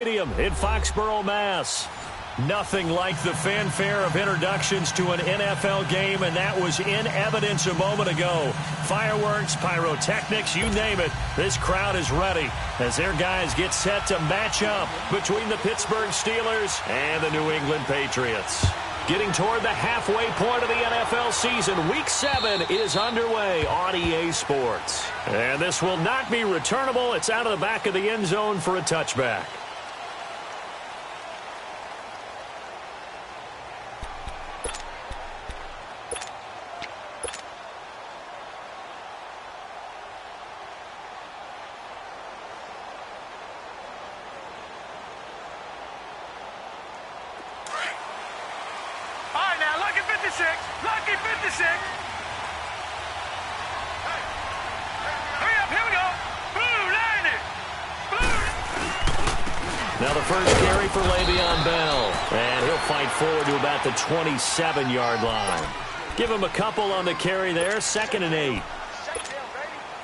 Stadium in Foxborough, Mass. Nothing like the fanfare of introductions to an NFL game, and that was in evidence a moment ago. Fireworks, pyrotechnics, you name it. This crowd is ready as their guys get set to match up between the Pittsburgh Steelers and the New England Patriots. Getting toward the halfway point of the NFL season, Week 7 is underway on EA Sports. And this will not be returnable. It's out of the back of the end zone for a touchback. Lucky 56. Hurry up, here we go. Blue, line it. Blue. Now the first carry for Le'Veon Bell. And he'll fight forward to about the 27-yard line. Give him a couple on the carry there. 2nd and 8.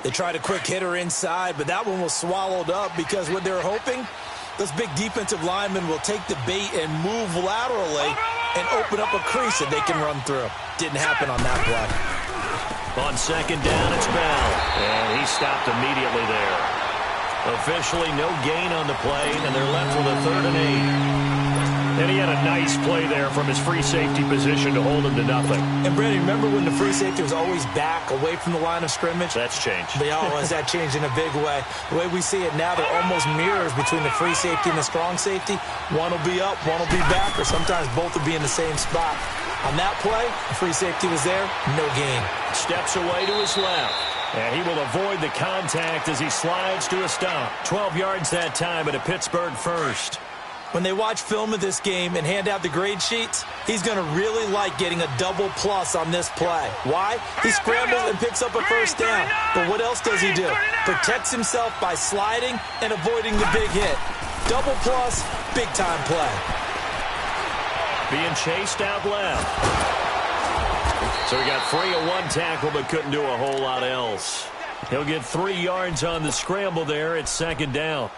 They tried a quick hitter inside, but that one was swallowed up because what they're hoping, those big defensive linemen will take the bait and move laterally and open up a crease that they can run through. Didn't happen on that play. On 2nd down, it's Bell. And he stopped immediately there. Officially no gain on the play, and they're left with a 3rd and 8. And he had a nice play there from his free safety position to hold him to nothing. And, Brady, remember when the free safety was always back away from the line of scrimmage? That's changed. Has that changed in a big way? The way we see it now, they're almost mirrors between the free safety and the strong safety. One will be up, one will be back, or sometimes both will be in the same spot. On that play, the free safety was there, no gain. Steps away to his left. And he will avoid the contact as he slides to a stop. 12 yards that time at a Pittsburgh first. When they watch film of this game and hand out the grade sheets, he's going to really like getting a double plus on this play. Why? He scrambles and picks up a first down. But what else does he do? Protects himself by sliding and avoiding the big hit. Double plus, big-time play. Being chased out left. So he got free of one tackle but couldn't do a whole lot else. He'll get 3 yards on the scramble there at 2nd down.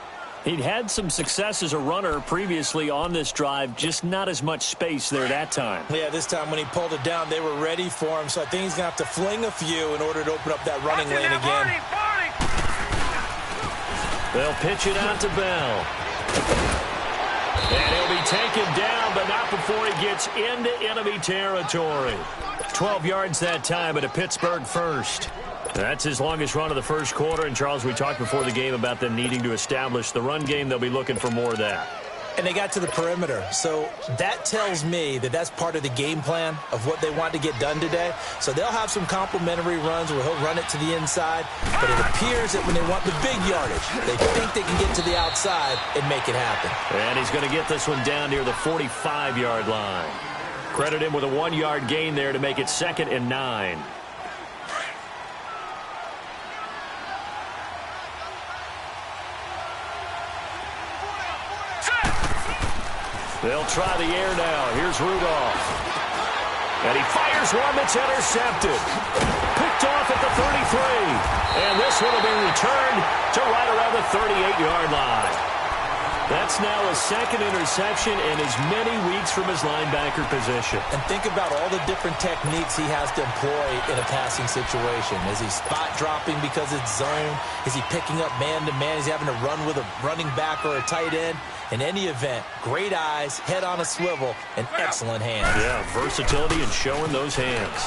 He'd had some success as a runner previously on this drive, just not as much space there that time. Yeah, this time when he pulled it down, they were ready for him, so I think he's going to have to fling a few in order to open up that running lane again. They'll pitch it out to Bell. And he'll be taken down, but not before he gets into enemy territory. 12 yards that time at a Pittsburgh first. That's his longest run of the first quarter. And, Charles, we talked before the game about them needing to establish the run game. They'll be looking for more of that. And they got to the perimeter. So that tells me that that's part of the game plan of what they want to get done today. So they'll have some complimentary runs where he'll run it to the inside. But it appears that when they want the big yardage, they think they can get to the outside and make it happen. And he's going to get this one down near the 45-yard line. Credit him with a 1-yard gain there to make it 2nd and 9. They'll try the air now. Here's Rudolph. And he fires one that's intercepted. Picked off at the 33. And this one will be returned to right around the 38-yard line. That's now a 2nd interception in as many weeks from his linebacker position. And think about all the different techniques he has to employ in a passing situation. Is he spot dropping because it's zone? Is he picking up man-to-man? Is he having to run with a running back or a tight end? In any event, great eyes, head on a swivel, and excellent hands. Yeah, versatility and showing those hands.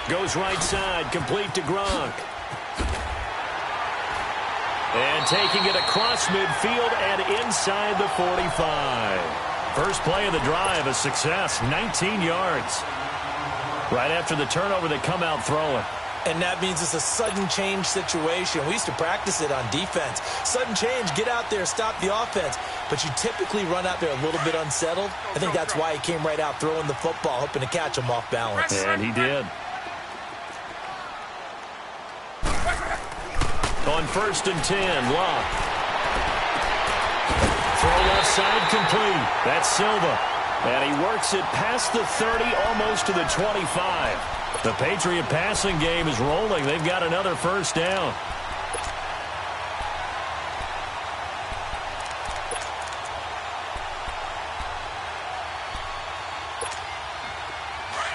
Goes right side, complete to Gronk. And taking it across midfield and inside the 45. First play of the drive, a success, 19 yards. Right after the turnover, they come out throwing. And that means it's a sudden change situation. We used to practice it on defense. Sudden change, get out there, stop the offense. But you typically run out there a little bit unsettled. I think that's why he came right out throwing the football, hoping to catch him off balance. And he did. On 1st and 10, Locke. Throw left side complete. That's Silva. And he works it past the 30, almost to the 25. The Patriot passing game is rolling. They've got another first down.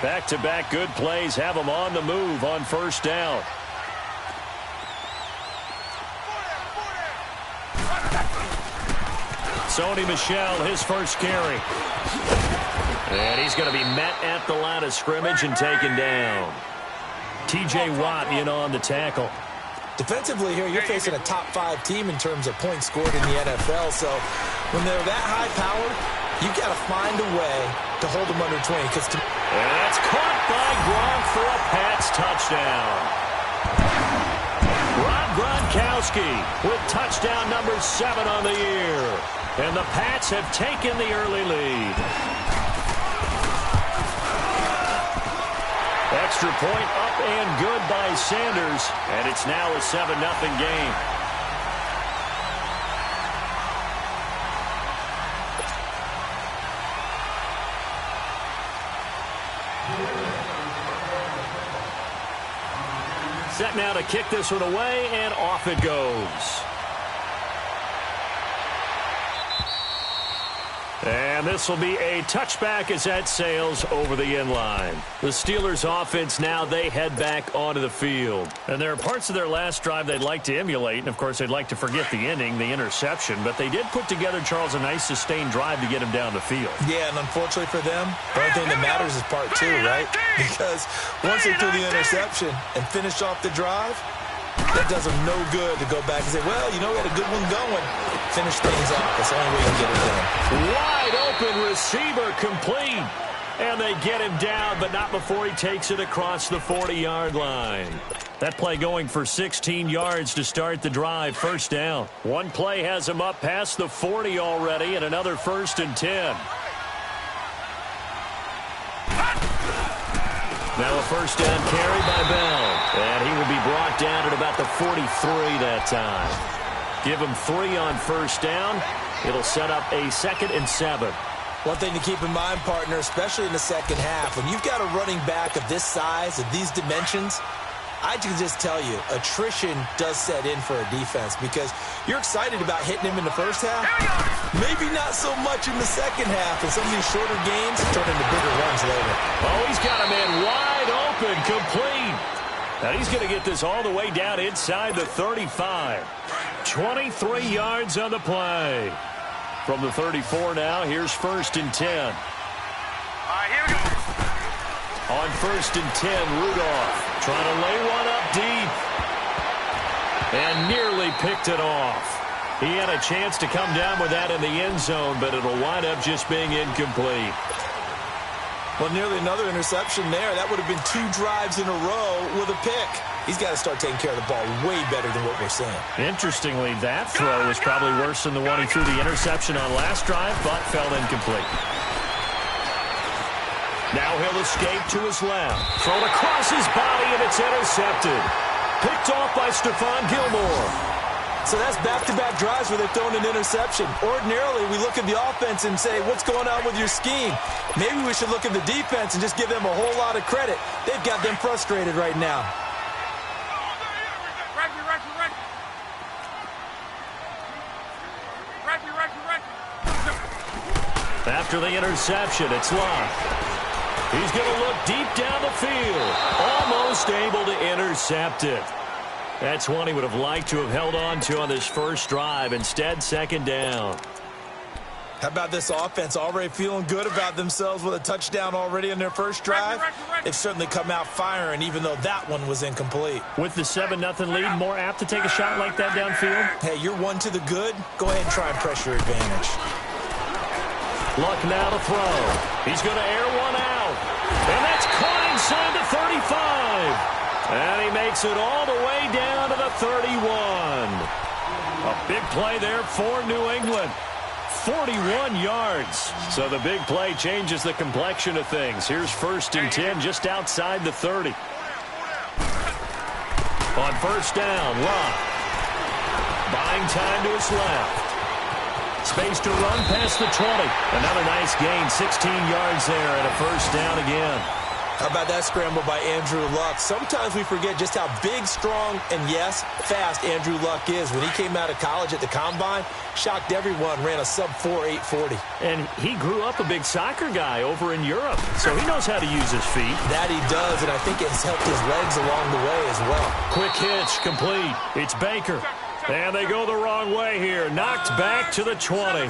Back-to-back good plays have them on the move on first down. Sony Michel, his first carry. And he's going to be met at the line of scrimmage and taken down. T.J. Watt in on the tackle. Defensively here, you're facing a top 5 team in terms of points scored in the NFL. So when they're that high-powered, you got to find a way to hold them under 20. And that's caught by Gronk for a Pats touchdown. Rob Gronkowski with touchdown number 7 on the year. And the Pats have taken the early lead. Extra point up and good by Sanders. And it's now a 7-0 game. Set now to kick this one away, and off it goes. And this will be a touchback as that sails over the end line. The Steelers offense now, they head back onto the field. And there are parts of their last drive they'd like to emulate. And, of course, they'd like to forget the ending, the interception. But they did put together, Charles, a nice sustained drive to get him down the field. Yeah, and unfortunately for them, the only thing that matters is part 2, right? Because once they threw the interception and finished off the drive, that does them no good to go back and say, well, you know, we had a good one going. Finish things off. That's the only way you can get it done. Wide open receiver complete. And they get him down, but not before he takes it across the 40-yard line. That play going for 16 yards to start the drive. First down. One play has him up past the 40 already, and another 1st and 10. Now a first down carry by Bell. And he will be brought down at about the 43 that time. Give him 3 on first down. It'll set up a 2nd and 7. One thing to keep in mind, partner, especially in the second half, when you've got a running back of this size, of these dimensions, I can just tell you, attrition does set in for a defense because you're excited about hitting him in the first half. Maybe not so much in the second half, and some of these shorter games turn into bigger runs later. Oh, he's got a man wide open, complete. Now he's going to get this all the way down inside the 35. 23 yards on the play. From the 34 now, here's 1st and 10. Here we go. On 1st and 10, Rudolph trying to lay one up deep. And nearly picked it off. He had a chance to come down with that in the end zone, but it'll wind up just being incomplete. Well, nearly another interception there. That would have been 2 drives in a row with a pick. He's got to start taking care of the ball way better than what we're seeing. Interestingly, that throw was probably worse than the one he threw the interception on last drive, but fell incomplete. Now he'll escape to his left. Thrown across his body, and it's intercepted. Picked off by Stephon Gilmore. So that's back-to-back drives where they're throwing an interception. Ordinarily, we look at the offense and say, what's going on with your scheme? Maybe we should look at the defense and just give them a whole lot of credit. They've got them frustrated right now. After the interception, it's Locke. He's going to look deep down the field. Almost able to intercept it. That's one he would have liked to have held on to on this first drive. Instead, 2nd down. How about this offense already feeling good about themselves with a touchdown already in their first drive? They've certainly come out firing, even though that one was incomplete. With the 7-0 lead, more apt to take a shot like that downfield? Hey, you're one to the good. Go ahead and try and press your advantage. Luck now to throw. He's going to air one out. And that's caught inside the 35. And he makes it all the way down to the 31. A big play there for New England. 41 yards. So the big play changes the complexion of things. Here's 1st and 10 just outside the 30. On first down, Locke. Buying time to his left. Space to run past the 20. Another nice gain, 16 yards there, and a first down again. How about that scramble by Andrew Luck? Sometimes we forget just how big, strong, and yes, fast Andrew Luck is. When he came out of college at the Combine, shocked everyone, ran a sub-4 840. And he grew up a big soccer guy over in Europe, so he knows how to use his feet. That he does, and I think it's helped his legs along the way as well. Quick hitch, complete. It's Baker. And they go the wrong way here. Knocked back to the 20.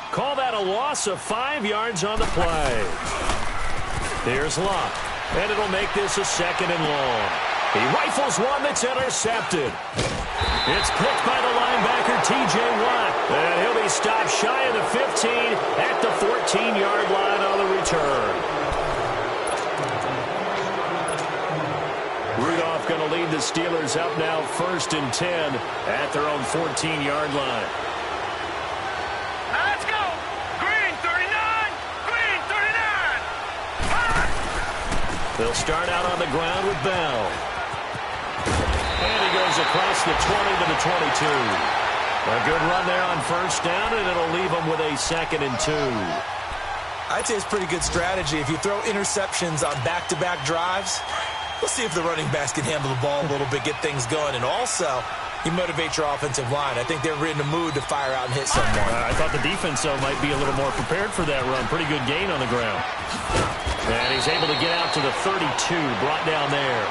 Call that a loss of 5 yards on the play. Here's Luck, and it'll make this a 2nd and long. He rifles one that's intercepted. It's picked by the linebacker, T.J. Watt, and he'll be stopped shy of the 15 at the 14-yard line on the return. Rudolph going to lead the Steelers up now 1st and 10 at their own 14-yard line. Let's go. Green 39. Green 39. They'll start out on the ground with Bell. And he goes across the 20 to the 22. A good run there on 1st down, and it'll leave them with a 2nd and 2. I'd say it's pretty good strategy. If you throw interceptions on back-to-back drives, let's see if the running backs can handle the ball a little bit, get things going, and also you motivate your offensive line. I think they're in the mood to fire out and hit someone. I thought the defense, though, might be a little more prepared for that run. Pretty good gain on the ground. And he's able to get out to the 32, brought down there.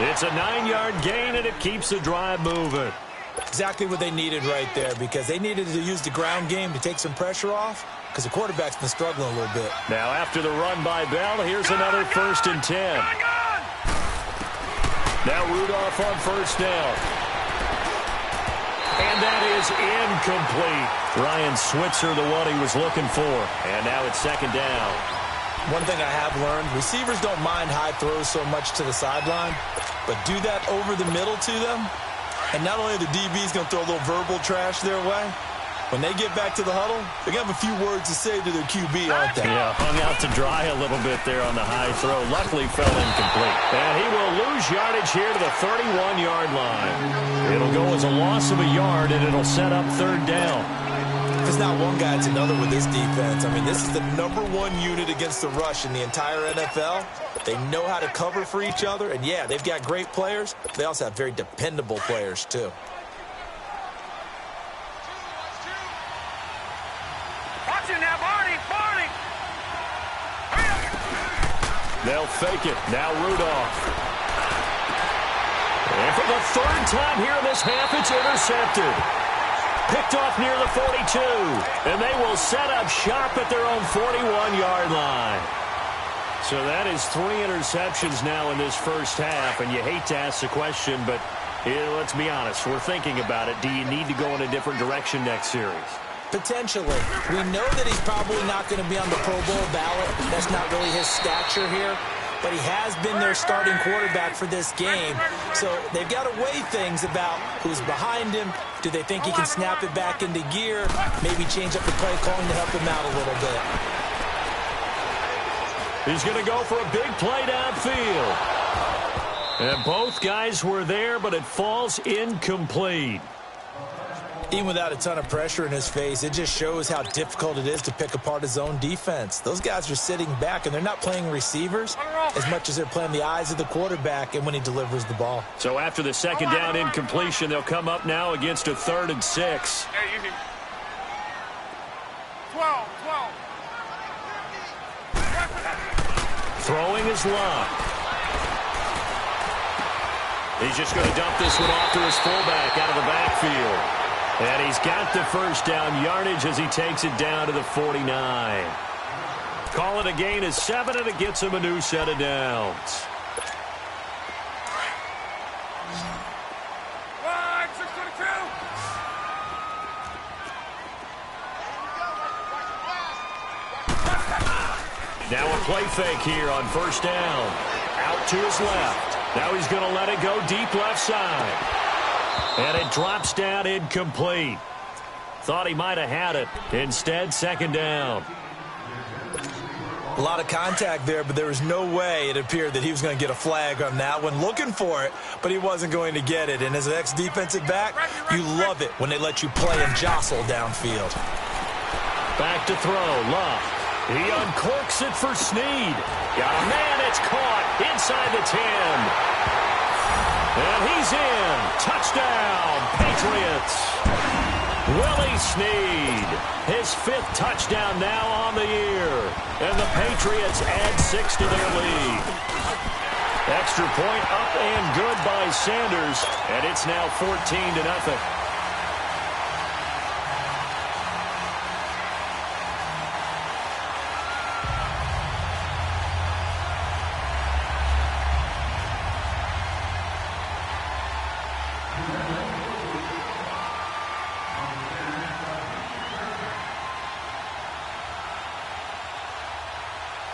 It's a 9-yard gain, and it keeps the drive moving. Exactly what they needed right there, because they needed to use the ground game to take some pressure off, because the quarterback's been struggling a little bit. Now, after the run by Bell, here's another 1st and 10. Now Rudolph on 1st down. And that is incomplete. Ryan Switzer, the one he was looking for. And now it's 2nd down. One thing I have learned, receivers don't mind high throws so much to the sideline, but do that over the middle to them, and not only are the DBs going to throw a little verbal trash their way, when they get back to the huddle, they're going to have a few words to say to their QB, aren't they? Yeah, hung out to dry a little bit there on the high throw. Luckily fell incomplete. And he will lose yardage here to the 31-yard line. It'll go as a loss of a yard, and it'll set up 3rd down. If it's not one guy, it's another with this defense. I mean, this is the #1 unit against the rush in the entire NFL. They know how to cover for each other, and yeah, they've got great players. They also have very dependable players, too. Watch it now, Barney. Barney. They'll fake it. Now Rudolph. And for the 3rd time here in this half, it's intercepted. Picked off near the 42. And they will set up shop at their own 41-yard line. So that is 3 interceptions now in this first half. And you hate to ask the question, but let's be honest. We're thinking about it. Do you need to go in a different direction next series? Potentially. We know that he's probably not going to be on the Pro Bowl ballot. That's not really his stature here. But he has been their starting quarterback for this game. So they've got to weigh things about who's behind him. Do they think he can snap it back into gear? Maybe change up the play calling to help him out a little bit. He's going to go for a big play downfield. And both guys were there, but it falls incomplete. Even without a ton of pressure in his face, it just shows how difficult it is to pick apart his own defense. Those guys are sitting back, and they're not playing receivers as much as they're playing the eyes of the quarterback and when he delivers the ball. So after the 2nd down incompletion, they'll come up now against a 3rd and 6. Hey, you 12. Throwing is Luck. He's just going to dump this one off to his fullback out of the backfield. And he's got the 1st down yardage as he takes it down to the 49. Call it a gain of 7, and it gets him a new set of downs. Now a play fake here on 1st down. Out to his left. Now he's going to let it go deep left side. And it drops down incomplete. Thought he might have had it. Instead, 2nd down. A lot of contact there, but there was no way it appeared that he was going to get a flag on that one. Looking for it, but he wasn't going to get it. And as an ex-defensive back, you love it when they let you play and jostle downfield. Back to throw. Luck. He uncorks it for Snead. Got a man, it's caught inside the 10. And he's in. Touchdown, Patriots. Willie Snead, his 5th touchdown now on the year. And the Patriots add 6 to their lead. Extra point up and good by Sanders. And it's now 14-0.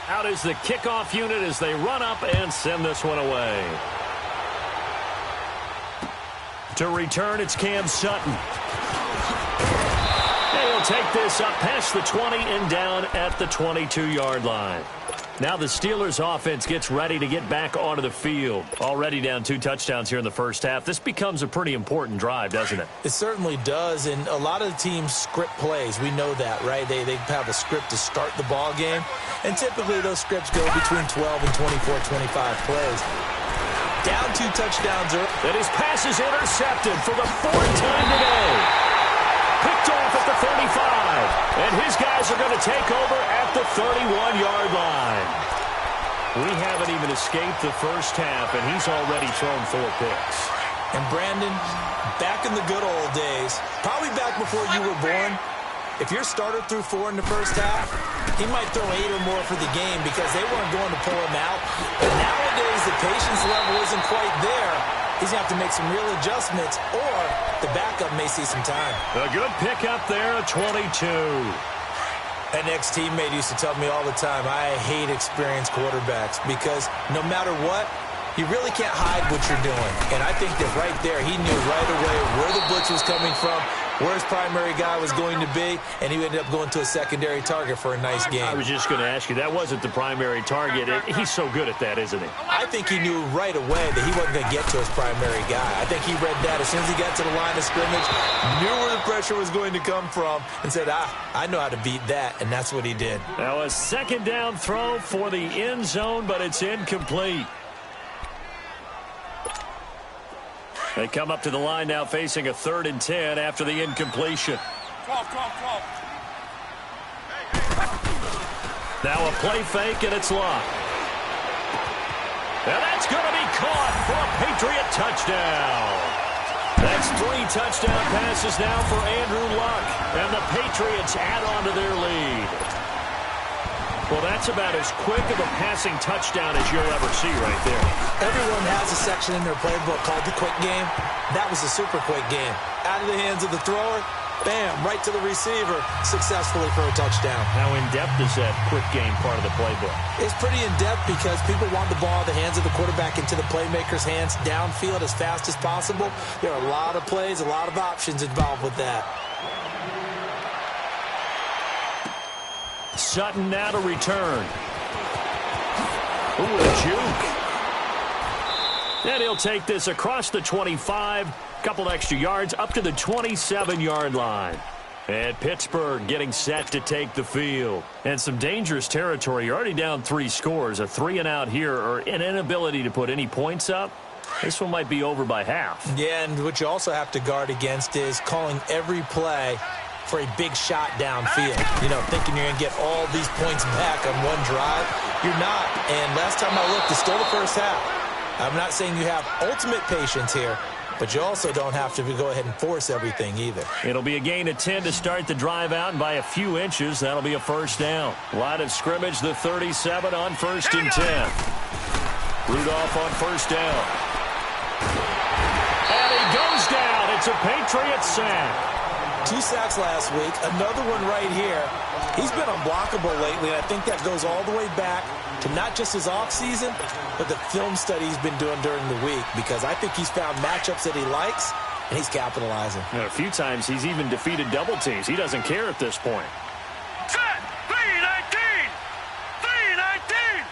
Out is the kickoff unit as they run up and send this one away. To return, it's Cam Sutton. He'll take this up past the 20 and down at the 22-yard line. Now the Steelers offense gets ready to get back onto the field. Already down 2 touchdowns here in the first half. This becomes a pretty important drive, doesn't it? It certainly does, and a lot of the teams script plays. We know that, right? They have a script to start the ball game, and typically those scripts go between 12 and 24, 25 plays. Down 2 touchdowns. And his pass is intercepted for the 4th time today. Picked off at the 35. And his guys are going to take over at the 31-yard line. We haven't even escaped the first half, and he's already thrown 4 picks. And Brandon, back in the good old days, probably back before you were born, if your starter threw 4 in the first half, he might throw 8 or more for the game because they weren't going to pull him out. But nowadays, the patience level isn't quite there. He's going to have to make some real adjustments, or the backup may see some time. A good pickup there at 22. An ex-teammate used to tell me all the time, I hate experienced quarterbacks because no matter what, you really can't hide what you're doing. And I think that right there, he knew right away where the blitz was coming from, where his primary guy was going to be, and he ended up going to a secondary target for a nice game. I was just going to ask you, that wasn't the primary target. He's so good at that, isn't he? I think he knew right away that he wasn't going to get to his primary guy. I think he read that as soon as he got to the line of scrimmage, knew where the pressure was going to come from, and said, I know how to beat that, and that's what he did. Now a 2nd down throw for the end zone, but it's incomplete. They come up to the line now facing a 3rd and 10 after the incompletion. Now a play fake, and it's locked. And that's going to be caught for a Patriot touchdown. That's 3 touchdown passes now for Andrew Luck. And the Patriots add on to their lead. Well, that's about as quick of a passing touchdown as you'll ever see right there. Everyone has a section in their playbook called the quick game. That was a super quick game. Out of the hands of the thrower, bam, right to the receiver, successfully for a touchdown. How in-depth is that quick game part of the playbook? It's pretty in-depth because people want the ball in the hands of the quarterback into the playmaker's hands downfield as fast as possible. There are a lot of plays, a lot of options involved with that. Sutton now to return. Ooh, a juke. And he'll take this across the 25. Couple extra yards up to the 27-yard line. And Pittsburgh getting set to take the field. And some dangerous territory. You're already down 3 scores. A 3-and-out here, or an inability to put any points up. This one might be over by half. Yeah, and what you also have to guard against is calling every play for a big shot downfield. You know, thinking you're going to get all these points back on one drive. You're not. And last time I looked, it's still the first half. I'm not saying you have ultimate patience here, but you also don't have to go ahead and force everything either. It'll be a gain of 10 to start the drive out, and by a few inches, that'll be a 1st down. Line of scrimmage, the 37 on 1st and 10. Rudolph on 1st down. And he goes down. It's a Patriot sack. 2 sacks last week, another one right here. He's been unblockable lately, and I think that goes all the way back to not just his offseason, but the film study he's been doing during the week, because I think he's found matchups that he likes, and he's capitalizing. And a few times he's even defeated double teams. He doesn't care at this point. Set! 319! 319!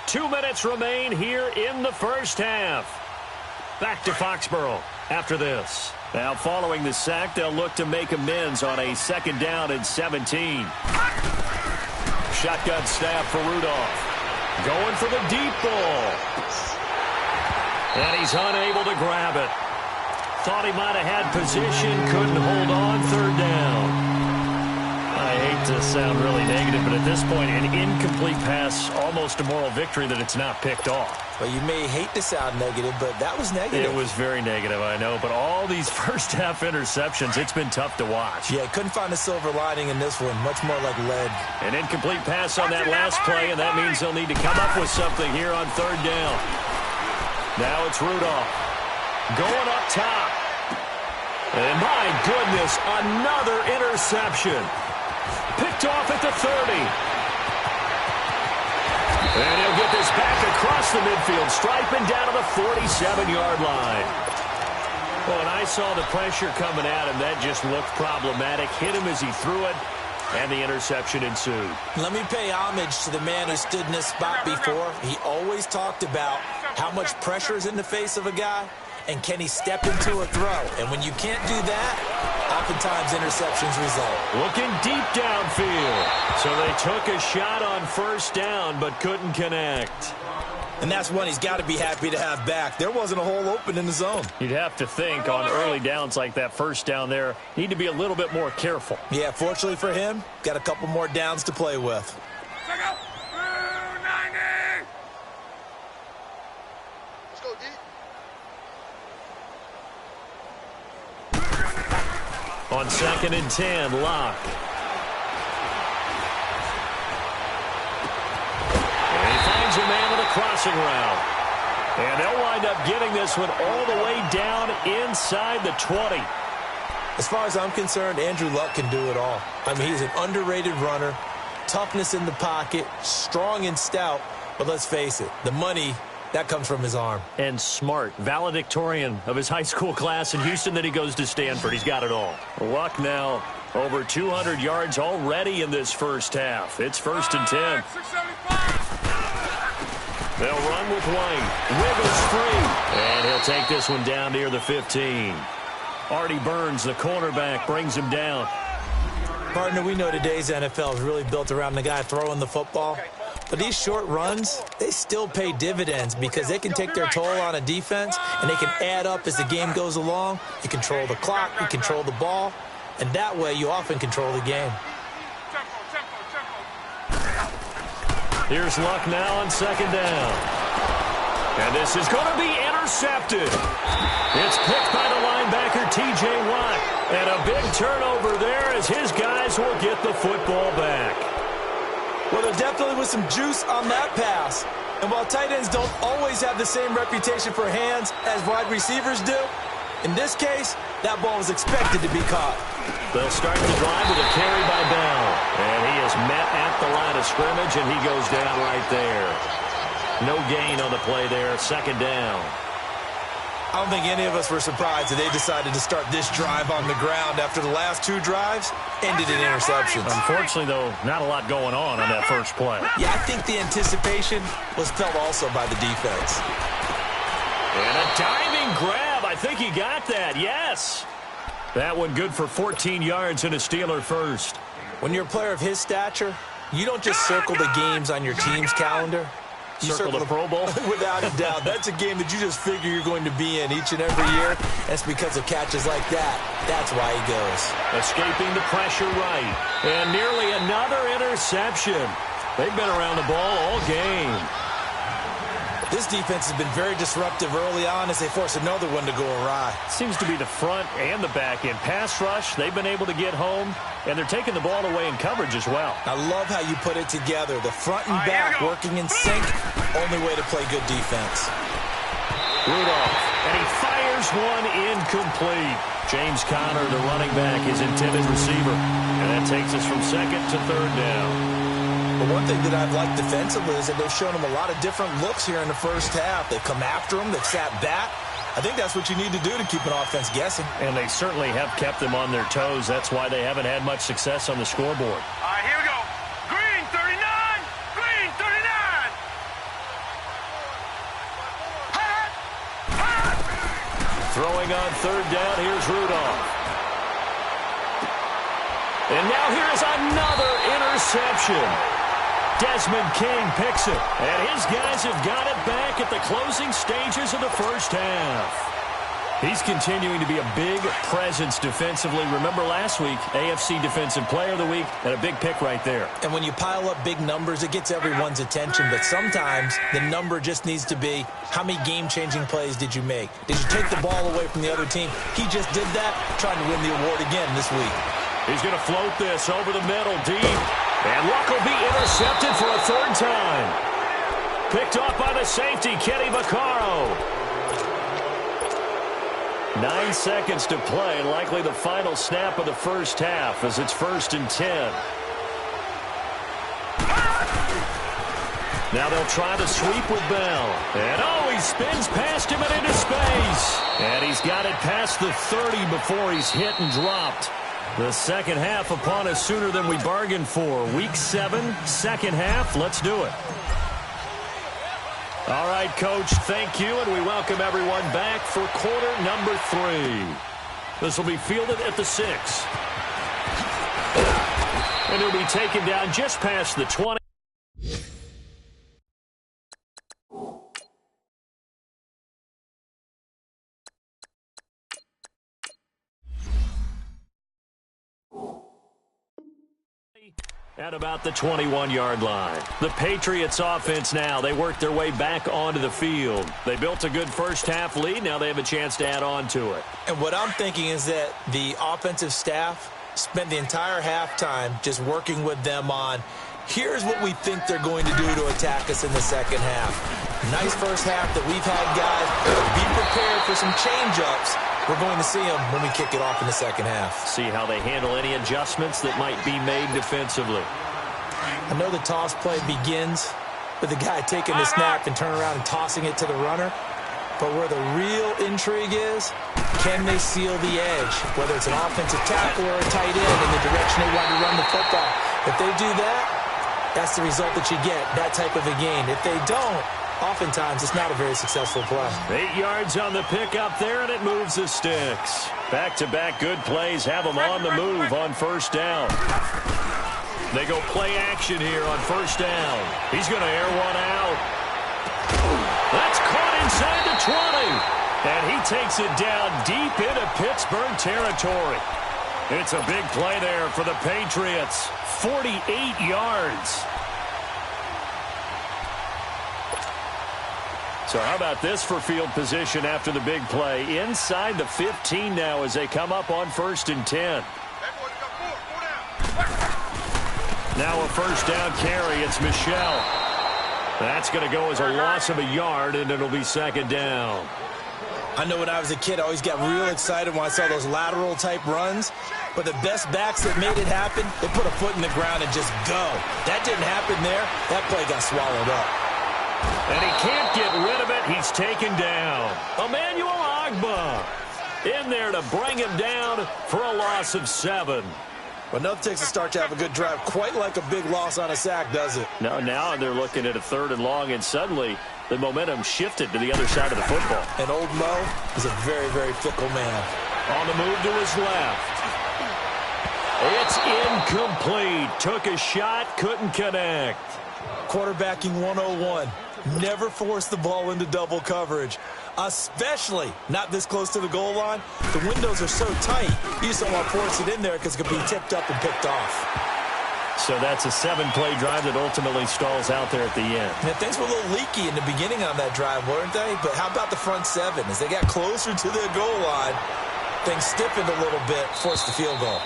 2 minutes remain here in the first half. Back to Foxborough after this. Now following the sack, they'll look to make amends on a 2nd down and 17. Shotgun snap for Rudolph. Going for the deep ball. And he's unable to grab it. Thought he might have had position, couldn't hold on, 3rd down. I hate to sound really negative, but at this point, an incomplete pass, almost a moral victory that it's not picked off. Well, you may hate to sound negative, but that was negative. It was very negative, I know, but all these first-half interceptions, it's been tough to watch. Yeah, couldn't find a silver lining in this one, much more like lead. An incomplete pass on that last play, and that means they'll need to come up with something here on 3rd down. Now it's Rudolph. Going up top. And my goodness, another interception. Picked off at the 30. And he'll get this back across the midfield, striping down to the 47-yard line. Well, when I saw the pressure coming at him, that just looked problematic. Hit him as he threw it, and the interception ensued. Let me pay homage to the man who stood in this spot before. He always talked about how much pressure is in the face of a guy, and can he step into a throw? And when you can't do that, oftentimes interceptions result. Looking deep downfield. So they took a shot on 1st down, but couldn't connect. And that's one he's got to be happy to have back. There wasn't a hole open in the zone. You'd have to think on early downs like that 1st down there, need to be a little bit more careful. Yeah, fortunately for him, got a couple more downs to play with. On 2nd and 10, Locke. And he finds a man with a crossing route. And they'll wind up getting this one all the way down inside the 20. As far as I'm concerned, Andrew Luck can do it all. I mean, he's an underrated runner, toughness in the pocket, strong and stout. But let's face it, the money, that comes from his arm. And smart, valedictorian of his high school class in Houston. Then he goes to Stanford. He's got it all. Luck now over 200 yards already in this 1st half. It's 1st and 10. They'll run with White. Wiggles free. And he'll take this one down near the 15. Artie Burns, the cornerback, brings him down. Partner, we know today's NFL is really built around the guy throwing the football. But these short runs, they still pay dividends because they can take their toll on a defense, and they can add up as the game goes along. You control the clock, you control the ball, and that way you often control the game. Here's Luck now on 2nd down. And this is going to be intercepted. It's picked by the linebacker, T.J. Watt. And a big turnover there as his guys will get the football back. Well, there definitely was some juice on that pass. And while tight ends don't always have the same reputation for hands as wide receivers do, in this case, that ball was expected to be caught. They'll start the drive with a carry by Bell. And he is met at the line of scrimmage, and he goes down right there. No gain on the play there, 2nd down. I don't think any of us were surprised that they decided to start this drive on the ground after the last 2 drives ended in interceptions. Unfortunately, though, not a lot going on that 1st play. Yeah, I think the anticipation was felt also by the defense. And a diving grab. I think he got that, yes. That one good for 14 yards and a Steeler first. When you're a player of his stature, you don't just circle the games on your team's calendar. You circle the Pro Bowl? Without a doubt. That's a game that you just figure you're going to be in each and every year. That's because of catches like that. That's why he goes. Escaping the pressure right. And nearly another interception. They've been around the ball all game. This defense has been very disruptive early on as they force another one to go awry. Seems to be the front and the back end. Pass rush, they've been able to get home, and they're taking the ball away in coverage as well. I love how you put it together. The front and back working in sync. Only way to play good defense. Rudolph, and he fires one incomplete. James Conner, the running back, his intended receiver. And that takes us from 2nd to 3rd down. But one thing that I've liked defensively is that they've shown him a lot of different looks here in the 1st half. They've come after him. They've sat back. I think that's what you need to do to keep an offense guessing. And they certainly have kept them on their toes. That's why they haven't had much success on the scoreboard. All right, here we go. Green 39. Green 39. Throwing on third down, here's Rudolph. And now here's another interception. Desmond King picks it. And his guys have got it back at the closing stages of the first half. He's continuing to be a big presence defensively. Remember last week, AFC Defensive Player of the Week, and a big pick right there. And when you pile up big numbers, it gets everyone's attention. But sometimes the number just needs to be, how many game-changing plays did you make? Did you take the ball away from the other team? He just did that, trying to win the award again this week. He's going to float this over the middle, deep. And Luck will be intercepted for a third time. Picked off by the safety, Kenny Vaccaro. 9 seconds to play, likely the final snap of the first half as it's 1st and 10. Now they'll try to sweep with Bell. And he spins past him and into space. And he's got it past the 30 before he's hit and dropped. The second half upon us sooner than we bargained for. Week 7, second half. Let's do it. All right, Coach, thank you, and we welcome everyone back for quarter number 3. This will be fielded at the 6. And he'll be taken down just past the 20. At about the 21-yard line. The Patriots offense now, they work their way back onto the field. They built a good first-half lead. Now they have a chance to add on to it. And what I'm thinking is that the offensive staff spent the entire halftime just working with them on, here's what we think they're going to do to attack us in the second half. Nice first half that we've had, guys. Be prepared for some change-ups. We're going to see them when we kick it off in the second half. See how they handle any adjustments that might be made defensively. I know the toss play begins with the guy taking the snap and turning around and tossing it to the runner. But where the real intrigue is, can they seal the edge? Whether it's an offensive tackle or a tight end in the direction they want to run the football. If they do that, that's the result that you get, that type of a gain. If they don't, oftentimes it's not a very successful play. 8 yards on the pickup there, and it moves the sticks. Back-to-back good plays have them on the move on first down. They go play action here on first down. He's going to air one out. That's caught inside the 20. And he takes it down deep into Pittsburgh territory. It's a big play there for the Patriots. 48 yards. So how about this for field position after the big play? Inside the 15 now as they come up on 1st and 10. Now a first down carry. It's Michel. That's going to go as a loss of a yard, and it'll be second down. I know when I was a kid, I always got real excited when I saw those lateral-type runs. But the best backs that made it happen, they put a foot in the ground and just go. That didn't happen there. That play got swallowed up. And he can't get rid of it. He's taken down. Emmanuel Ogbah in there to bring him down for a loss of 7. But nothing takes a start to have a good drive, quite like a big loss on a sack, does it? No, now they're looking at a 3rd and long, and suddenly the momentum shifted to the other side of the football. And old Mo is a very, very fickle man. On the move to his left. It's incomplete. Took a shot, couldn't connect. Quarterbacking 101. Never force the ball into double coverage, especially not this close to the goal line. The windows are so tight, you just don't want to force it in there because it could be tipped up and picked off. So that's a 7-play drive that ultimately stalls out there at the end. And things were a little leaky in the beginning on that drive, weren't they? But how about the front 7? As they got closer to their goal line, things stiffened a little bit, forced the field goal.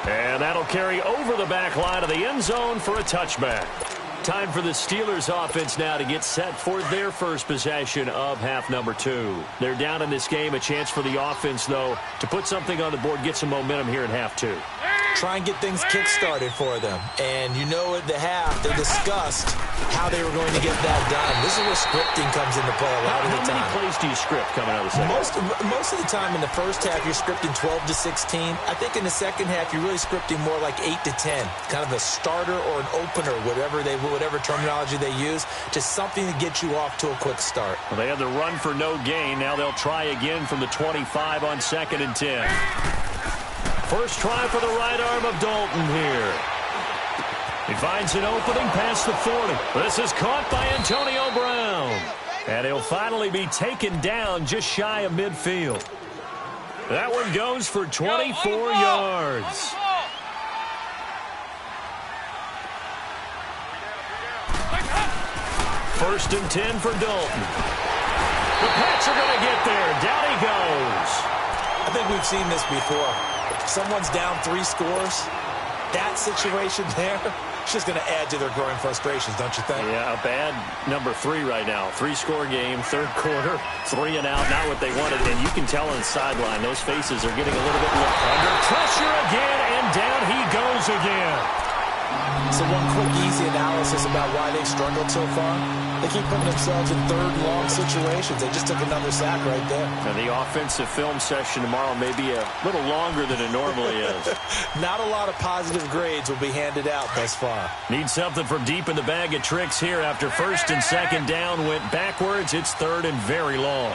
And that'll carry over the back line of the end zone for a touchback. Time for the Steelers offense now to get set for their first possession of half number 2. They're down in this game. A chance for the offense, though, to put something on the board, get some momentum here in half 2. try and get things kick-started for them. And you know at the half, they discussed how they were going to get that done. This is where scripting comes into play a lot of the time. How many plays do you script coming out of the second half? Most of the time in the first half, you're scripting 12 to 16. I think in the second half, you're really scripting more like 8 to 10. Kind of a starter or an opener, whatever terminology they use, just something to get you off to a quick start. Well, they had the run for no gain. Now they'll try again from the 25 on 2nd and 10. First try for the right arm of Dalton here. He finds an opening past the 40. This is caught by Antonio Brown. And he'll finally be taken down just shy of midfield. That one goes for 24 yards. First and 10 for Dalton. The Pats are going to get there. Down he goes. I think we've seen this before. Someone's down 3 scores. That situation there, it's just going to add to their growing frustrations, don't you think? Yeah, a bad number 3 right now. 3-score game, third quarter, 3 and out, not what they wanted. And you can tell on the sideline, those faces are getting a little bit under pressure again, and down he goes again. So one quick, easy analysis about why they've struggled so far. They keep putting themselves in third and long situations. They just took another sack right there. And the offensive film session tomorrow may be a little longer than it normally is. Not a lot of positive grades will be handed out thus far. Need something from deep in the bag of tricks here after first and second down went backwards. It's third and very long.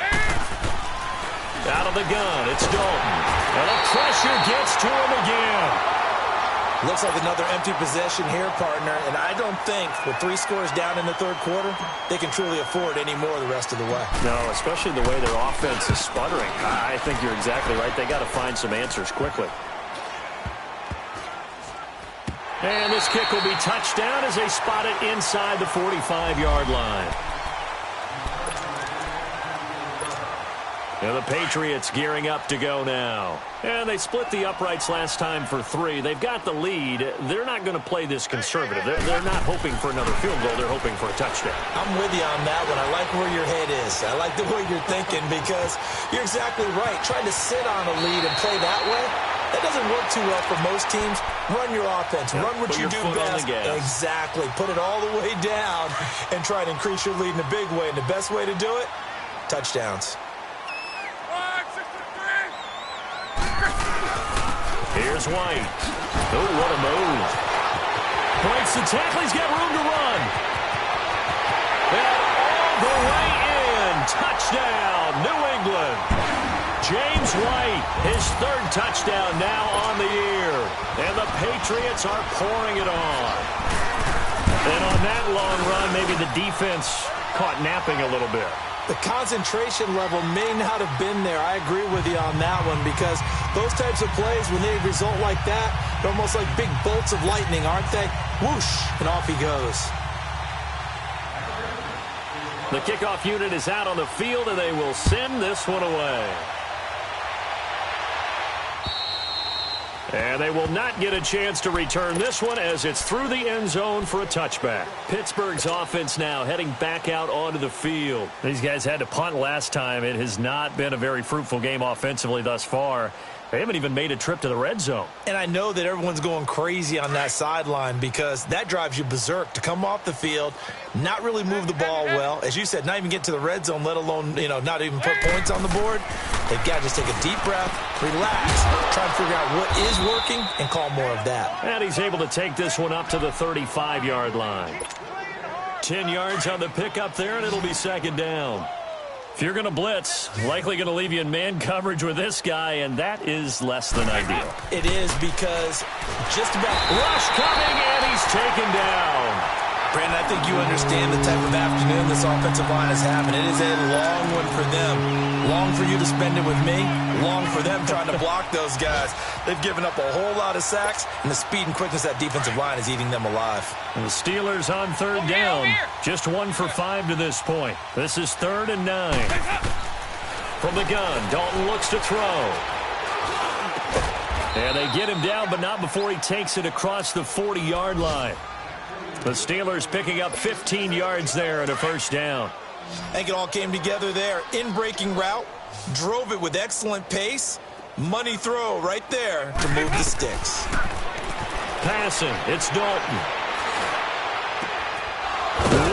Out of the gun, it's Dalton. And the pressure gets to him again. Looks like another empty possession here, partner. And I don't think with 3 scores down in the third quarter, they can truly afford any more the rest of the way. No, especially the way their offense is sputtering. I think you're exactly right. They got to find some answers quickly. And this kick will be touchdown as they spot it inside the 45-yard line. And the Patriots gearing up to go now. And they split the uprights last time for 3. They've got the lead. They're not going to play this conservative. They're not hoping for another field goal. They're hoping for a touchdown. I'm with you on that one. I like where your head is. I like the way you're thinking because you're exactly right. Trying to sit on a lead and play that way, that doesn't work too well for most teams. Run your offense. Yep. Run what you do best. Exactly. Put it all the way down and try to increase your lead in a big way. And the best way to do it, touchdowns. Here's White. Oh, what a move. Breaks the tackle. He's got room to run. And all the way in. Touchdown, New England. James White, his 3rd touchdown now on the year. And the Patriots are pouring it on. And on that long run, maybe the defense caught napping a little bit. The concentration level may not have been there. I agree with you on that one because those types of plays, when they result like that, they're almost like big bolts of lightning, aren't they? Whoosh, and off he goes. The kickoff unit is out on the field, and they will send this one away. And they will not get a chance to return this one as it's through the end zone for a touchback. Pittsburgh's offense now heading back out onto the field. These guys had to punt last time. It has not been a very fruitful game offensively thus far. They haven't even made a trip to the red zone. And I know that everyone's going crazy on that sideline because that drives you berserk to come off the field, not really move the ball well. As you said, not even get to the red zone, let alone, not even put points on the board. They've got to just take a deep breath, relax, try to figure out what is working, and call more of that. And he's able to take this one up to the 35-yard line. 10 yards on the pickup there, and it'll be 2nd down. If you're going to blitz, likely going to leave you in man coverage with this guy, and that is less than ideal. It is because just about rush coming, and he's taken down. Brandon, I think you understand the type of afternoon this offensive line is having. It is a long one for them. Long for you to spend it with me. Long for them trying to block those guys. They've given up a whole lot of sacks, and the speed and quickness of that defensive line is eating them alive. And the Steelers on 3rd down. Just 1 for 5 to this point. This is 3rd and 9. From the gun, Dalton looks to throw. And they get him down, but not before he takes it across the 40-yard line. The Steelers picking up 15 yards there and a 1st down. I think it all came together there. In-breaking route, drove it with excellent pace. Money throw right there to move the sticks. passing. It's Dalton.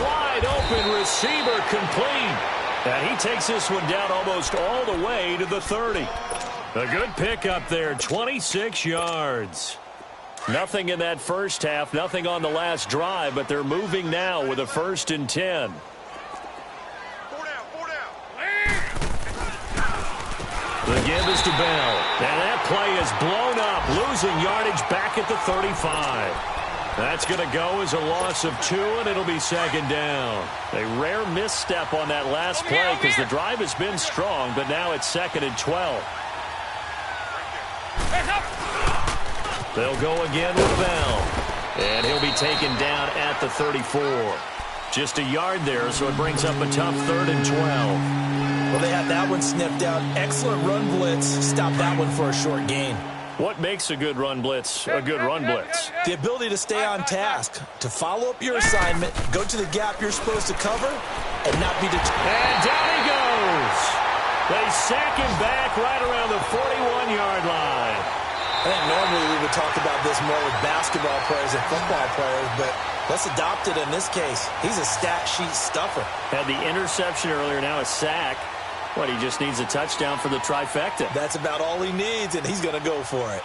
Wide open receiver complete. And he takes this one down almost all the way to the 30. A good pickup there, 26 yards. Nothing in that first half, nothing on the last drive, but they're moving now with a 1st and 10. The give is to Bell, and that play is blown up, losing yardage back at the 35. That's going to go as a loss of 2, and it'll be 2nd down. A rare misstep on that last play because the drive has been strong, but now it's 2nd and 12. They'll go again with Bell, and he'll be taken down at the 34. Just a yard there, so it brings up a tough 3rd and 12. Well, they had that one sniffed out. Excellent run blitz. Stop that one for a short gain. What makes a good run blitz a good run blitz? The ability to stay on task, to follow up your assignment, go to the gap you're supposed to cover, and not be deterred. And down he goes. They sack him back right around the 41-yard line. I think normally we would talk about this more with basketball players and football players, but let's adopt it in this case. He's a stat sheet stuffer. Had the interception earlier, now a sack. What, he just needs a touchdown for the trifecta. That's about all he needs, and he's going to go for it.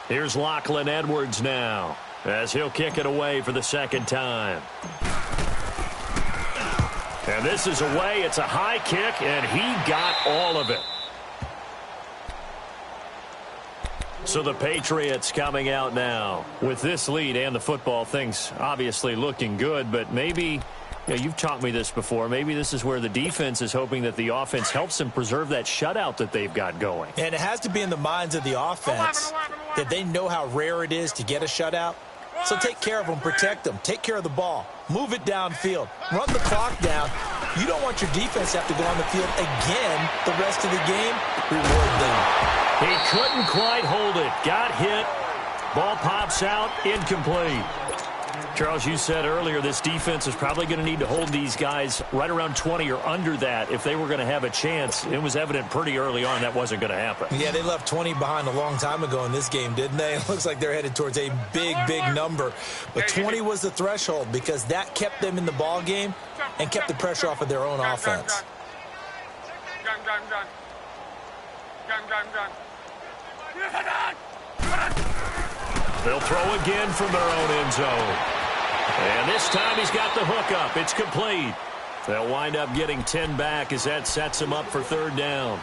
Here's Lachlan Edwards now, as he'll kick it away for the 2nd time. And this is away. It's a high kick, and he got all of it. So the Patriots coming out now with this lead and the football, things obviously looking good, but maybe, you've taught me this before, maybe this is where the defense is hoping that the offense helps them preserve that shutout that they've got going. And it has to be in the minds of the offense that they know how rare it is to get a shutout. So take care of them, protect them, take care of the ball, move it downfield, run the clock down. You don't want your defense to have to go on the field again the rest of the game. Reward them. He couldn't quite hold it. Got hit. Ball pops out. Incomplete. Charles, you said earlier this defense is probably going to need to hold these guys right around 20 or under that if they were going to have a chance. It was evident pretty early on that wasn't going to happen. Yeah, they left 20 behind a long time ago in this game, didn't they? It looks like they're headed towards a big, big number. But 20 was the threshold because that kept them in the ball game and kept the pressure off of their own offense. They'll throw again from their own end zone. And this time he's got the hook up. It's complete. They'll wind up getting 10 back as that sets them up for 3rd down.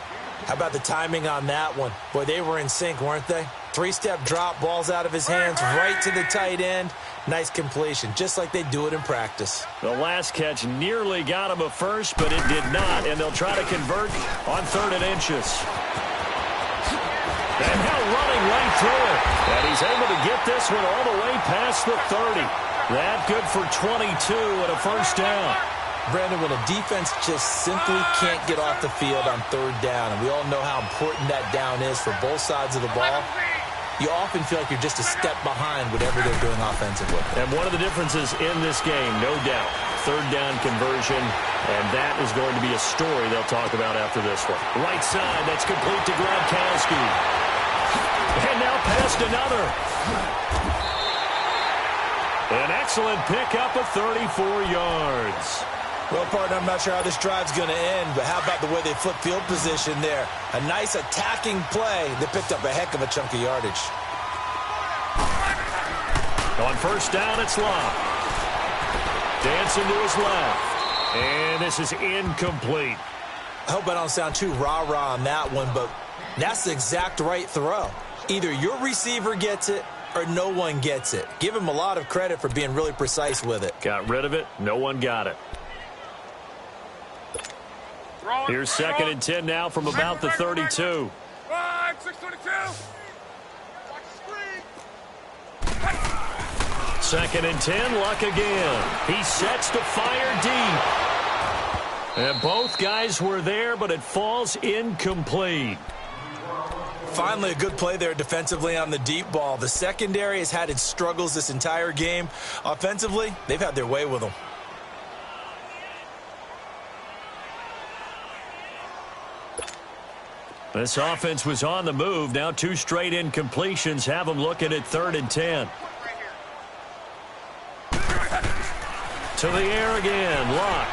How about the timing on that one? Boy, they were in sync, weren't they? 3-step drop, balls out of his hands, right to the tight end. Nice completion, just like they do it in practice. The last catch nearly got him a first, but it did not, and they'll try to convert on 3rd and inches. And now running right through it. And he's able to get this one all the way past the 30. That good for 22 and a 1st down. Brandon, when a defense just simply can't get off the field on 3rd down, and we all know how important that down is for both sides of the ball, you often feel like you're just a step behind whatever they're doing offensively. And one of the differences in this game, no doubt, 3rd down conversion, and that is going to be a story they'll talk about after this one. Right side, that's complete to Gronkowski. And now past another. An excellent pickup of 34 yards. Well, partner, I'm not sure how this drive's going to end, but how about the way they flip field position there? A nice attacking play that picked up a heck of a chunk of yardage. On 1st down, it's Love. Dancing to his left. And this is incomplete. I hope I don't sound too rah-rah on that one, but that's the exact right throw. Either your receiver gets it or no one gets it. Give him a lot of credit for being really precise with it. Got rid of it. No one got it. Here's 2nd and 10 now from about the 32. 622. Watch the screen. 2nd and 10, Luck again. He sets to fire deep. And both guys were there, but it falls incomplete. Finally, a good play there defensively on the deep ball. The secondary has had its struggles this entire game. Offensively, they've had their way with them. This offense was on the move. Now 2 straight incompletions have them looking at 3rd and 10. To the air again, Luck.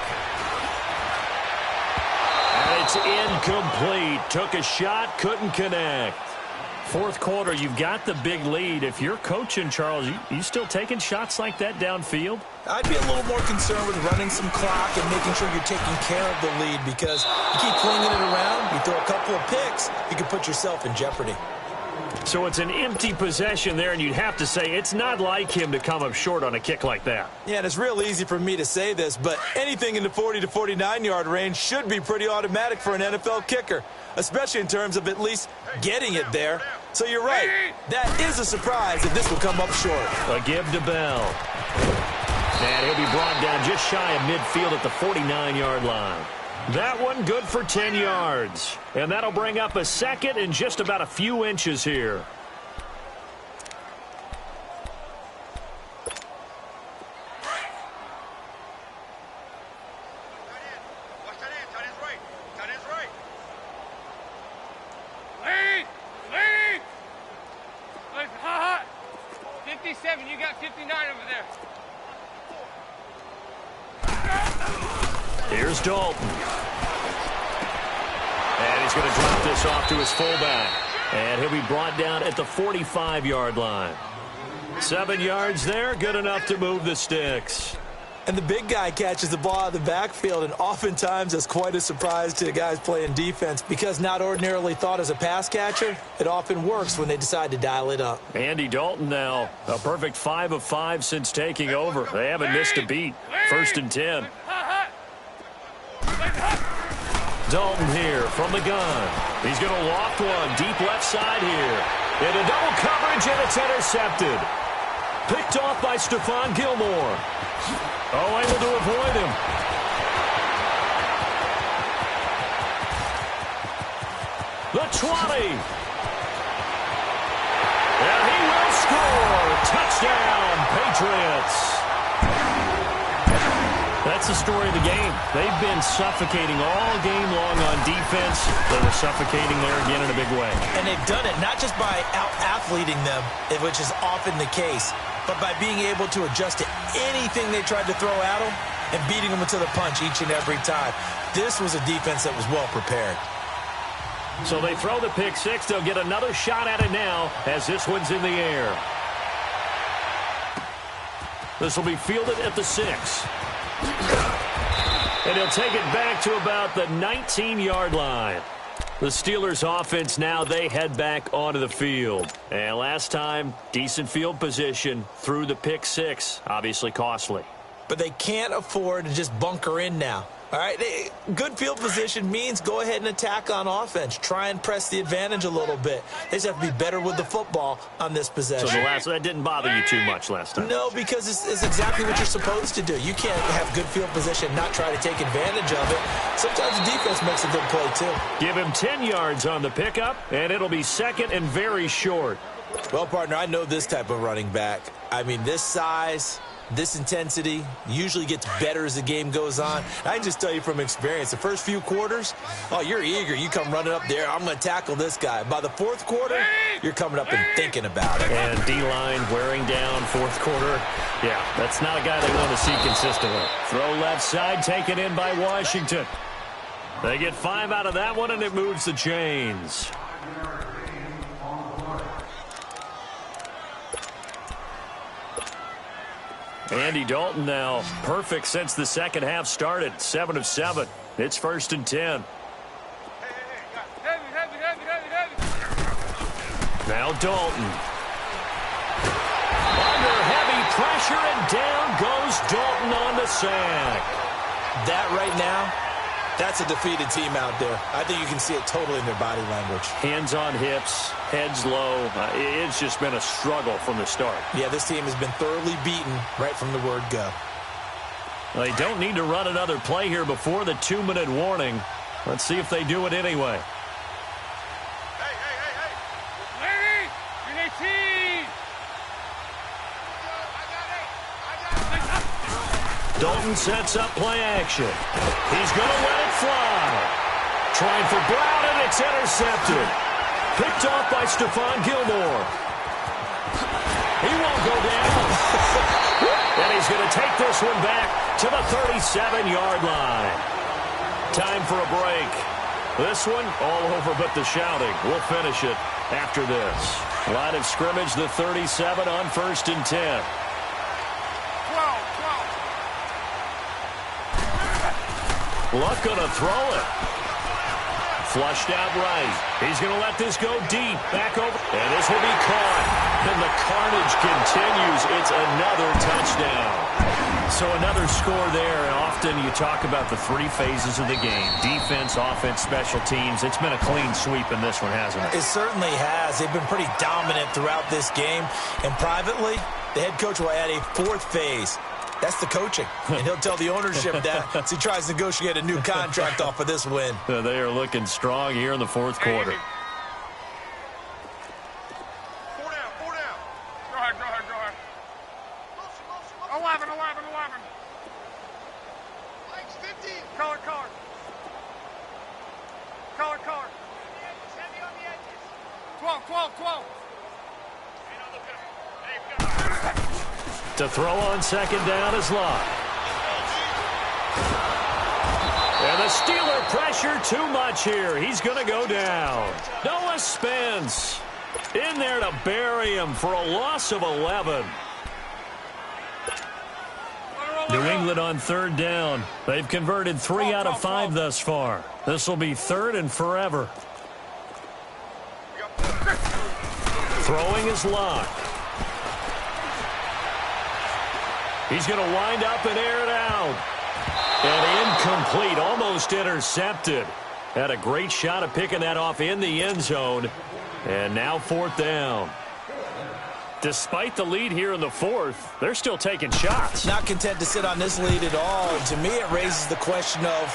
And it's incomplete. Took a shot, couldn't connect. 4th quarter, you've got the big lead. If you're coaching, Charles, you still taking shots like that downfield? I'd be a little more concerned with running some clock and making sure you're taking care of the lead, because you keep flinging it around, you throw a couple of picks, you can put yourself in jeopardy. So it's an empty possession there, and you'd have to say it's not like him to come up short on a kick like that. Yeah, and it's real easy for me to say this, but anything in the 40 to 49-yard range should be pretty automatic for an NFL kicker, especially in terms of at least getting it there. So you're right. That is a surprise if this will come up short. A give to Bell. And he'll be brought down just shy of midfield at the 49-yard line. That one good for 10 yards. And that'll bring up a 2nd and just about a few inches here. Lead! 57, you got 59 over there. Here's Dalton. And he's going to drop this off to his fullback. And he'll be brought down at the 45-yard line. 7 yards there, good enough to move the sticks. And the big guy catches the ball out of the backfield, and oftentimes that's quite a surprise to the guys playing defense, because not ordinarily thought as a pass catcher, it often works when they decide to dial it up. Andy Dalton now, a perfect 5 of 5 since taking over. They haven't missed a beat. 1st and 10. Dalton here from the gun. He's going to loft one deep left side here. Into double coverage, and it's intercepted. Picked off by Stephon Gilmore. Oh, able to avoid him. The 20. And he will score. Touchdown, Patriots. That's the story of the game. They've been suffocating all game long on defense. They were suffocating there again in a big way. And they've done it not just by out-athleting them, which is often the case, but by being able to adjust to anything they tried to throw at them and beating them to the punch each and every time. This was a defense that was well prepared. So they throw the pick 6. They'll get another shot at it now as this one's in the air. This will be fielded at the 6. And he'll take it back to about the 19-yard line. The Steelers offense now, they head back onto the field. And last time, decent field position through the pick 6. Obviously costly. But they can't afford to just bunker in now. All right, good field position means go ahead and attack on offense. Try and press the advantage a little bit. They just have to be better with the football on this possession. So that didn't bother you too much last time? No, because it's exactly what you're supposed to do. You can't have good field position and not try to take advantage of it. Sometimes the defense makes a good play, too. Give him 10 yards on the pickup, and it'll be 2nd and very short. Well, partner, I know this type of running back. I mean, this size, this intensity usually gets better as the game goes on. I can just tell you from experience, the first few quarters, oh, you're eager. You come running up there, I'm going to tackle this guy. By the 4th quarter, you're coming up and thinking about it. And D-line wearing down 4th quarter. Yeah, that's not a guy they want to see consistently. Throw left side, taken in by Washington. They get 5 out of that one, and it moves the chains. Andy Dalton now perfect since the second half started. 7 of 7. It's 1st and 10. Now Dalton. Under heavy pressure, and down goes Dalton on the sack. That right now, that's a defeated team out there. I think you can see it totally in their body language. Hands on hips, heads low. It's just been a struggle from the start. Yeah, this team has been thoroughly beaten right from the word go. They don't need to run another play here before the 2-minute warning. Let's see if they do it anyway. Dalton sets up play action. He's going to let it fly. trying for Brown, and it's intercepted. Picked off by Stephon Gilmore. He won't go down. And he's going to take this one back to the 37-yard line. Time for a break. This one, all over but the shouting. We'll finish it after this. Line of scrimmage, the 37 on 1st and 10. 12. Luck going to throw it. Flushed out right. He's going to let this go deep. Back over. And this will be caught. And the carnage continues. It's another touchdown. So another score there. And often you talk about the three phases of the game. Defense, offense, special teams. It's been a clean sweep in this one, hasn't it? It certainly has. They've been pretty dominant throughout this game. And privately, the head coach will add a fourth phase. That's the coaching. And he'll tell the ownership that as he tries to negotiate a new contract off of this win. They are looking strong here in the fourth quarter. 4 down, 4 down. Go ahead, go ahead, go ahead. 11, 11, 11. Mike's 15. Color, color. Color, color. Heavy on the edges. 12, 12, 12. To throw on second down is Locke. And the Steeler pressure too much here. He's going to go down. Noah Spence in there to bury him for a loss of 11. New England on 3rd down. They've converted 3 out of 5 thus far. This will be 3rd and forever. Throwing is Locke. He's going to wind up and air it out. And incomplete, almost intercepted. Had a great shot at picking that off in the end zone. And now 4th down. Despite the lead here in the 4th, they're still taking shots. Not content to sit on this lead at all. And to me, it raises the question of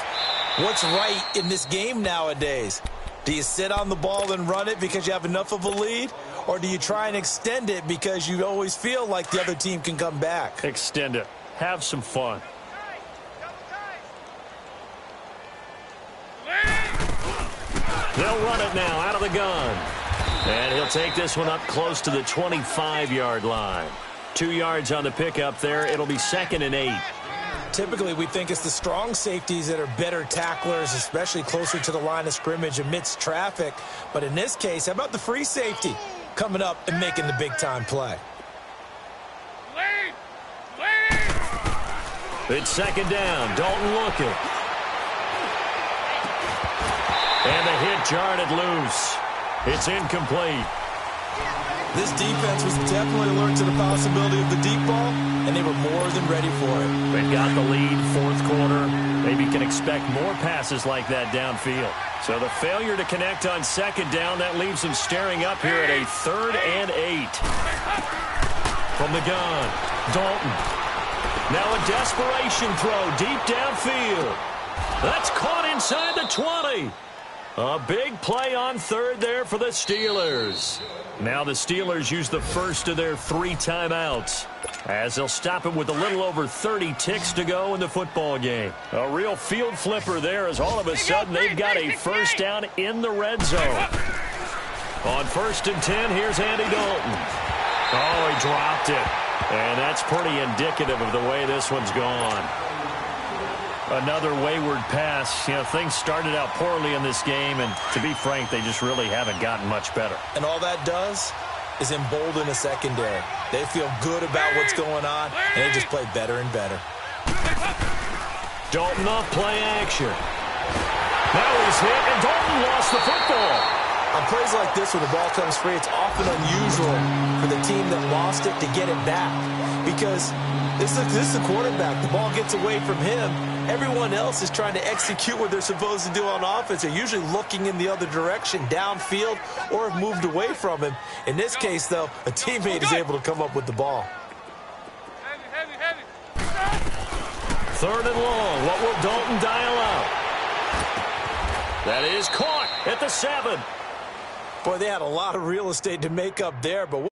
what's right in this game nowadays. Do you sit on the ball and run it because you have enough of a lead? Or do you try and extend it because you always feel like the other team can come back? Extend it. Have some fun. They'll run it now out of the gun. And he'll take this one up close to the 25-yard line. 2 yards on the pickup there. It'll be 2nd and 8. Typically, we think it's the strong safeties that are better tacklers, especially closer to the line of scrimmage amidst traffic. But in this case, how about the free safety coming up and making the big-time play? Lead! Lead! It's 2nd down. Dalton looking. And the hit jarred it loose. It's incomplete. This defense was definitely alert to the possibility of the deep ball, and they were more than ready for it. They've got the lead, 4th quarter. Maybe can expect more passes like that downfield. So the failure to connect on 2nd down, that leaves them staring up here at a 3rd and 8. From the gun, Dalton. Now a desperation throw deep downfield. That's caught inside the 20. A big play on 3rd there for the Steelers. Now the Steelers use the first of their 3 timeouts as they'll stop it with a little over 30 ticks to go in the football game. A real field flipper there as all of a sudden they've got a first down in the red zone. On 1st and 10, here's Andy Dalton. Oh, he dropped it. And that's pretty indicative of the way this one's gone. Another wayward pass. You know, things started out poorly in this game, and to be frank, they just really haven't gotten much better. And all that does is embolden a secondary. They feel good about what's going on, and they just play better and better. Dalton off play action. Now he's hit, and Dalton lost the football. On plays like this, when the ball comes free, it's often unusual for the team that lost it to get it back. Because this is the quarterback. The ball gets away from him. Everyone else is trying to execute what they're supposed to do on offense. They're usually looking in the other direction, downfield, or have moved away from him. In this case, though, a teammate is able to come up with the ball. Heavy, heavy, heavy. 3rd and long. What will Dalton dial out? That is caught at the 7. Boy, they had a lot of real estate to make up there, but